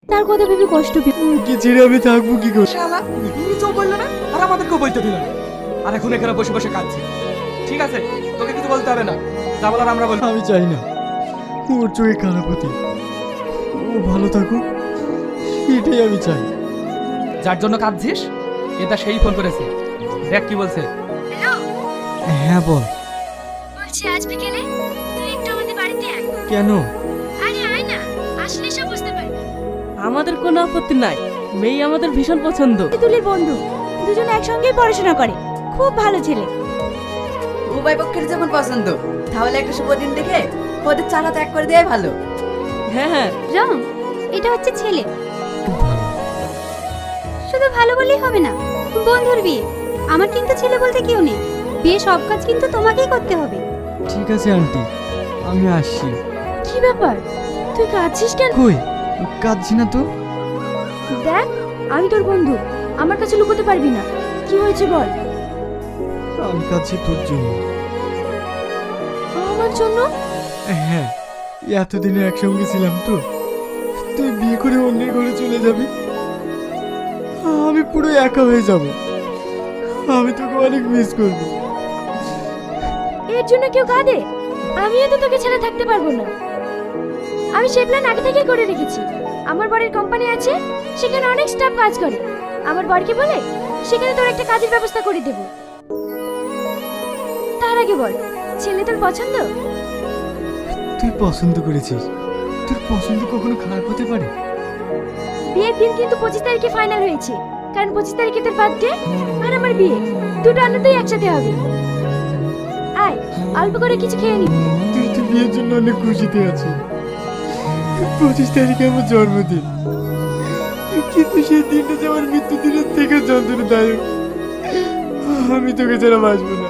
তার কথা ভেবে কষ্ট পেয়ে কি ছেড়ে আমি থাকবো কি করে? শালা নিজেও বললো না আর আমাদেরকেও বলতে দিল না, আর এখন এখানে বসে বসে কাঁদছে। ঠিক আছে, তোকে কিছু বলতে হবে না, যা বলার আমরা বলবো। আমি চাই না ওর চোখে খারাপ হতে, ও ভালো থাকুক এটাই আমি চাই। যার জন্য কাঁদছিস এটা সেই ফোন করেছে, দেখ কি বলছে। হ্যালো, হ্যাঁ বল। বলছি আজ বিকেলে তুই একটু আমাদের বাড়িতে আয়। কেন? আরে আয় না, আসলে সব বুঝতে পারবি। আমাদের কোনো আপত্তি নাই, মেয়ে আমাদের ভীষণ পছন্দ। তুলির বন্ধু, দুজনে একসঙ্গেই পড়াশোনা করে, খুব ভালো ছেলে। উভয় পক্ষের যখন পছন্দ, তাহলে একটা শুভ দিন দেখে ওদের চালা ত্যাগ করে দেওয়াই ভালো। হ্যাঁ হ্যাঁ, রং, এটা হচ্ছে ছেলে। খুব ভালো। শুধু ভালো বললেই হবে না, বন্ধুর বিয়ে। আমার কিন্তু ছেলে বলতে কেউ নেই, বিয়ে সব কাজ কিন্তু তোমাকেই করতে হবে। ঠিক আছে আন্টি, আমি আসছি। কি ব্যাপার, তুই কাঁদছিস কেন? কই, কাঁদছি না তো। দেখ, আমি তোর বন্ধু, আমার কাছে লুকোতে পারবি না। কি হয়েছে বল। আমি কাঁদছি তোর জন্য। আমার জন্য? হ্যাঁ, এতদিনে একসঙ্গে ছিলাম তো, তুই বিয়ে করে অন্যের ঘরে চলে যাবি, আমি পুরো একা হয়ে যাব। আমি তোকে অনেক মিস করব। এর জন্য কেউ কাঁদে? আমিও তো তোকে ছেড়ে থাকতে পারবো না। আমি সে প্ল্যান আগে থেকেই করে রেখেছি। আমার বরের কোম্পানি আছে, সেখানে অনেক স্টাফ কাজ করে। আমার বরকে বলে সেখানে তোর একটা কাজের ব্যবস্থা করে দেব। তার আগে বল, ছেলে তোর পছন্দ? তুই পছন্দ করেছিস, তোর পছন্দ কখনো খারাপ হতে পারে? বিয়ের দিন কিন্তু 25 তারিখে ফাইনাল হয়েছে, কারণ 25 তারিখে তোর বার্থডে আর আমার বিয়ে, দুটো আনন্দই একসাথে হবে। আয়, অল্প করে কিছু খেয়ে নি। তুই তো বিয়ের জন্য অনেক খুশিতে আছিস। 25 তারিখে আমার জন্মদিন, কিন্তু সেই দিনটা যে আমার মৃত্যু দিনের থেকে যন্ত্রণাদায়ক। আমি তোকে ছাড়া বাঁচবো না।